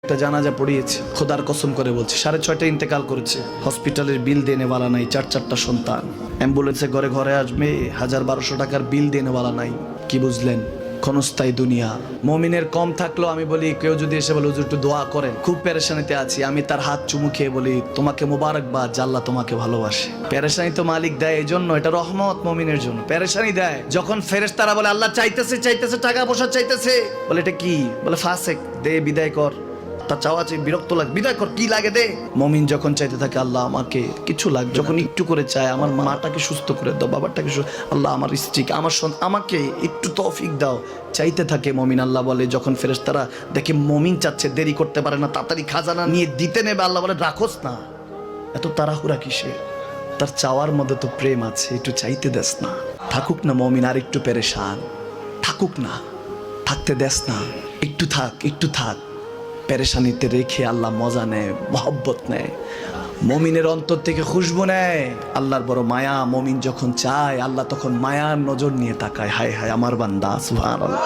একটা জানাজা পড়িয়েছে, খোদার কসম করে বলছে 6:30 ইন্তেকাল করেছে। হসপিটালের বিল দেনেওয়ালা নাই, 4টা সন্তান। অ্যাম্বুলেন্সে ঘরে ঘরে আসবে, 1000-1200 টাকার বিল দেনেওয়ালা নাই। কি বুঝলেন? ক্ষণস্থায়ী দুনিয়া। মমিনের কম থাকলেও আমি বলি, কেউ যদি এসে বলে হুজুর একটু দোয়া করেন, খুব পেরেশানিতে আছি, আমি তার হাত চুমু খেয়ে বলি তোমাকে মোবারকবাদ, আল্লাহ তোমাকে ভালোবাসে। পেরেশানি তো মালিক দেয়, এই জন্য এটা রহমত মমিনের জন্য। পেরেশানি দেয় যখন ফেরেশতারা বলে আল্লাহ চাইতেছে টাকা পয়সা চাইতেছে, বলে এটা কি? বলে ফাসেক, দে বিদায় কর। তার চাওয়া চাই, বিরক্ত লাগে, বিদায় কর, কি লাগে দে। মমিন যখন চাইতে থাকে আল্লাহ আমাকে কিছু লাগবে, যখন একটু করে চায় আমার মাটাকে সুস্থ করে দাও, বাবাটাকে আল্লাহ আমার স্ত্রীকে, আমার আমাকে একটু তৌফিক দাও, চাইতে থাকে মমিন। আল্লাহ বলে যখন ফেরেশতারা দেখে মমিন চাচ্ছে, দেরি করতে পারে না, তাড়াতাড়ি খাজানা নিয়ে দিতে নেবে, আল্লাহ বলে রাখোস না, এত তাড়াহুড়া কিসে? তার চাওয়ার মধ্যে তো প্রেম আছে, একটু চাইতে দেস না। থাকুক না মমিন আর একটু পেরেশান, থাকুক না, থাকতে দেস না, একটু থাক। পেরেশানিতে রেখে আল্লাহ মজা নেয়, মহব্বত নেয়, মমিনের অন্তর থেকে খুশবু নেয়। আল্লাহর বড় মায়া, মমিন যখন চায় আল্লাহ তখন মায়ার নজর নিয়ে তাকায়, হায় হায় আমার বান্দা, সুবহানাল্লাহ।